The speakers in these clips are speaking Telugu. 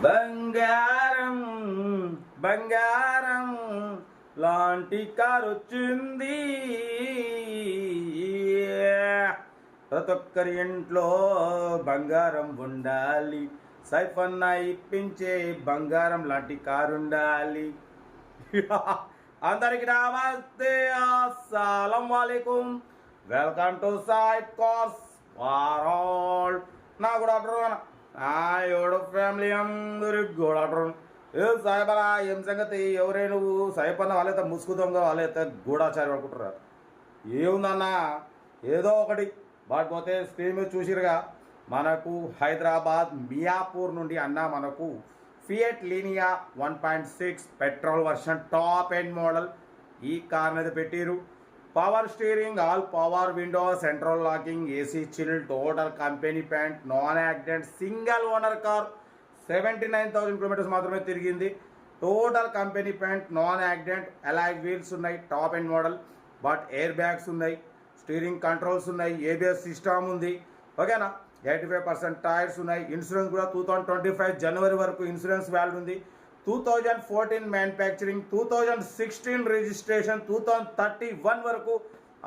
బంగారం బంగారం లాంటి కారు వచ్చింది. ప్రతి ఒక్కరి ఇంట్లో బంగారం ఉండాలి. సైఫన్న ఇప్పించే బంగారం లాంటి కారు ఉండాలి. అందరికి నమస్తే, అస్సలం వాలేకుం. Welcome to side cars for all. నా గుడ్ ఆఫ్టర్నూన్. ఎవడు ఫ్యామిలీ అందరికి గుడ్ ఆఫ్టర్నూన్. ఏ సాయిబరా, ఏం సంగతి? ఎవరే నువ్వు? సాయిపన్న వాళ్ళైతే ముసుగుదొంగ, వాళ్ళైతే గూఢాచారి పడుకుంటారు. ఏముందన్నా, ఏదో ఒకటి బాకపోతే స్క్రీన్ మీద చూసిరుగా, మనకు హైదరాబాద్ మియాపూర్ నుండి అన్న మనకు Fiat Linea 1.6 petrol version top end model ఈ కార్ అనేది పెట్టిరు. Power steering, all power window, central locking, AC chill, total company paint, non accident, single owner car. 79,000 kilometres మాత్రమే తిరిగింది. Total company paint, non accident, alloy wheels ఉన్నాయి, top end model. But air bags ఉన్నాయి, స్టీరింగ్ కంట్రోల్స్ ఉన్నాయి, ఏబిఎస్ సిస్టమ్ ఉంది. ఓకేనా? 85% టైర్స్ ఉన్నాయి. ఇన్సూరెన్స్ కూడా 2025 జనవరి వరకు ఇన్సూరెన్స్ వ్యాలిడ్ ఉంది. 2014 మ్యానుఫ్యాక్చరింగ్, 2016 రిజిస్ట్రేషన్, 2031 వరకు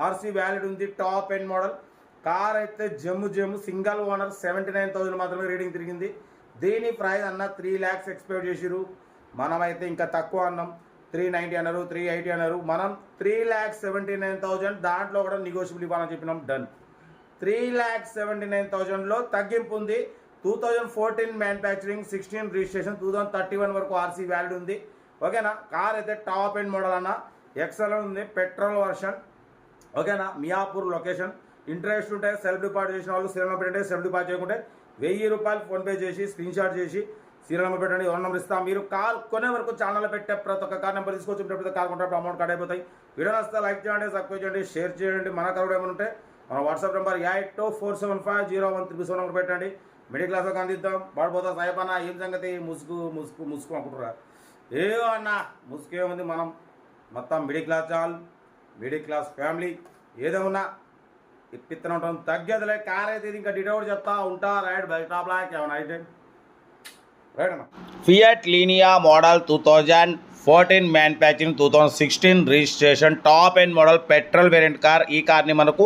ఆర్సీ వ్యాలిడ్ ఉంది. టాప్ ఎండ్ మోడల్ కార్ అయితే జమ్ము సింగిల్ ఓనర్. 79,000 మాత్రమే రీడింగ్ తిరిగింది. దీని ప్రైస్ అన్న 3 lakhs ఎక్స్పెక్ట్ చేసిరు. మనమైతే ఇంకా తక్కువ అన్నాం. 390 అన్నారు, 380 అన్నారు. మనం 3,79,000 దాంట్లో కూడా నెగోషియబుల్ ఇవ్వాలని చెప్పినాం. డన్. 3,79,000లో తగ్గింపు ఉంది. 2014 మ్యానుఫ్యాక్చరింగ్, 16 రిజిస్ట్రేషన్, 2031 వరకు ఆర్సీ వ్యాలిడ్ ఉంది. ఓకేనా? కార్ అయితే టాప్ ఎండ్ మోడల్ అన్న, ఎక్సలెంట్ ఉంది, పెట్రోల్ వర్షన్. ఓకేనా? మియాపూర్ లొకేషన్. ఇంట్రెస్ట్ ఉంటే సెల్ఫ్ డిపాజిట్ చేసిన వాళ్ళు సీరియల్ నెంబర్ పెట్టండి. సెల్ఫ్ డిపాజిట్ చేయకుంటే ₹1000 ఫోన్పే చేసి స్క్రీన్ షాట్ చేసి సీరియల్ నెంబర్ పెట్టండి. ఎవరి నెంబర్ ఇస్తాం. మీరు కార్ కొనే వరకు ఛానల్లో పెట్టే ప్రతి ఒక్క కార్ నెంబర్ తీసుకొచ్చి కార్ కొంటే అమౌంట్ కట్ అయిపోతాయి. వీడియో నచ్చితే లైక్ చేయండి, సబ్స్క్రైబ్ చేయండి, షేర్ చేయండి. మన కార్ ఏమైనా ఉంటే మన వాట్సాప్ నెంబర్ 82475013 నెంబర్ పెట్టండి. మిడిల్ క్లాస్లోకి అందిద్దాం. పడిపోతా సాయిపన్న, ఏం సంగతి? ముసుగు అనుకుంటురా? ఏదో అన్న ముసుకేముంది, మనం మొత్తం middle class channel, middle class family. ఏదేమన్నా ఇప్పిత్తనం ఉంటాం, తగ్గదులే. కార్ అయితే ఇంకా డీటెయిల్ చెప్తా ఉంటా. రైట్ బై టాప్ లాక్ ఏమన్నా అయితే రైట్ అన్న. Fiat Linea model 2014 manufacturing, 2016 registration, top end model petrol variant car. ఈ కార్ని మనకు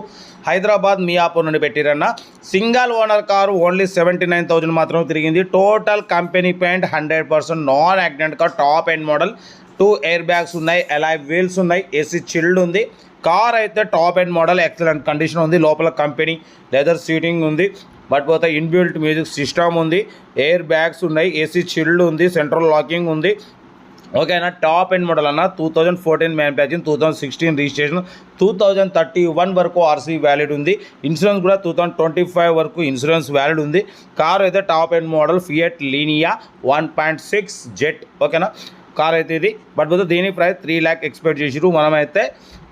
హైదరాబాద్ మియాపూర్ నుండి పెట్టిరన్న. సింగిల్ ఓనర్ కారు, ఓన్లీ 79,000 మాత్రం తిరిగింది. Total company paint, 100% non accident car, top end model. 2 air bags ఉన్నాయి, అలాయ్ వీల్స్ ఉన్నాయి, ఏసీ చిల్డ్ ఉంది. కార్ అయితే top end model, excellent condition ఉంది. లోపల కంపెనీ లెదర్ సీటింగ్ ఉంది. బట్ పోతే ఇన్బిల్ట్ మ్యూజిక్ సిస్టమ్ ఉంది, ఎయిర్ బ్యాగ్స్ ఉన్నాయి, ఏసీ చిల్డ్ ఉంది, సెంట్రల్ లాకింగ్ ఉంది. ఓకేనా? టాప్ ఎండ్ మోడల్ అన్న. 2014 మ్యానుఫ్యాక్చరింగ్, 2016 రిజిస్ట్రేషన్, 2031 వరకు ఆర్సీ వ్యాలిడ్ ఉంది. ఇన్సూరెన్స్ కూడా 2025 వరకు ఇన్సూరెన్స్ వ్యాలిడ్ ఉంది. కార్ అయితే top end model fiat Linea 1.6 jet. ఓకేనా? కార్ అయితే ఇది. బట్ పోతే దీని ప్రైస్ 3 lakh ఎక్స్పెక్ట్ చేసిరు. మనమైతే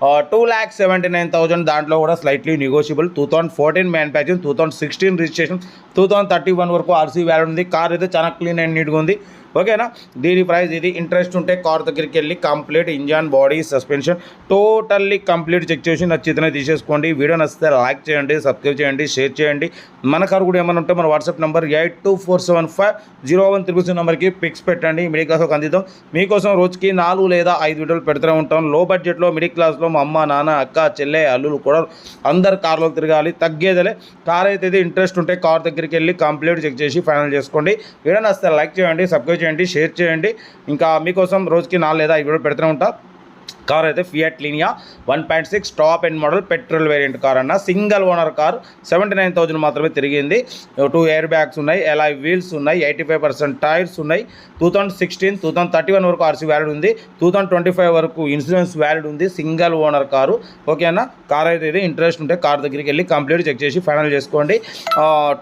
2,79,000 దాంట్లో కూడా స్లైట్లీ నెగోషియబుల్. 2014 మ్యానుఫ్యాక్చరింగ్, 2016 రిజిస్ట్రేషన్, 2031 వరకు ఆర్సీ వ్యాలిడ్ ఉంది. కార్ అయితే చాలా క్లీన్ అండ్ నీట్గా ఉంది. ఓకేనా? దీని ప్రైస్ ఇది. ఇంట్రెస్ట్ ఉంటే కార్ దగ్గరికి వెళ్ళి complete engine, body, suspension totally complete check చేసి నచ్చితేనే తీసేసుకోండి. వీడియో నచ్చితే లైక్ చేయండి, సబ్స్క్రైబ్ చేయండి, షేర్ చేయండి. మన కారు కూడా ఏమైనా ఉంటే మన వాట్సాప్ నెంబర్ 82475013 నెంబర్కి పిక్స్ పెట్టండి. మిడిల్ క్లాస్లోకి అందిద్దాం. మీకోసం రోజుకి 4 లేదా 5 వీడియోలు పెడుతూనే ఉంటాం. లో బడ్జెట్లో మిడిల్ క్లాస్లో మా అమ్మ, నాన్న, అక్క, చెల్లె, అల్లులు కూడా అందరు కార్లో తిరగాలి, తగ్గేదలే. కార్ అయితే ఇంట్రెస్ట్ ఉంటే కార్ దగ్గరికి వెళ్ళి కంప్లీట్ చెక్ చేసి ఫైనల్ చేసుకోండి. వీడియో నచ్చితే లైక్ చేయండి, సబ్స్క్రైబ్ చేయండి, షేర్ చేయండి. ఇంకా మీకోసం రోజుకి 4 లేదా 5 వీడియోలు పెడుతూనే ఉంటా. కార్ అయితే fiat Linea 1.6 top end model petrol variant car అన్న. సింగిల్ ఓనర్ కార్, 79,000 మాత్రమే తిరిగింది. 2 ఎయిర్ బ్యాగ్స్ ఉన్నాయి, అలాయ్ వీల్స్ ఉన్నాయి, 85% టైర్స్ ఉన్నాయి. 2016, 2031 వరకు ఆర్సీ వ్యాలిడ్ ఉంది. 2025 వరకు ఇన్సూరెన్స్ వ్యాలిడ్ ఉంది. Single owner car. ఓకేనా? కార్ అయితే ఇది. ఇంట్రెస్ట్ ఉంటే కార్ దగ్గరికి వెళ్ళి కంప్లీట్ చెక్ చేసి ఫైనల్ చేసుకోండి.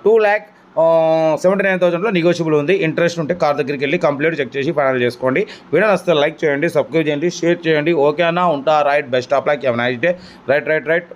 2,79,000లో నెగోషియబుల్ ఉంది. ఇంట్రెస్ట్ ఉంటే కార్ దగ్గరికి వెళ్ళి కంప్లీట్ చెక్ చేసి ఫైనల్ చేసుకోండి. వీడియో నచ్చితే లైక్ చేయండి, సబ్స్క్రైబ్ చేయండి, షేర్ చేయండి. ఓకేనా? ఉంటా. Right best of luck. Have a nice day. Right.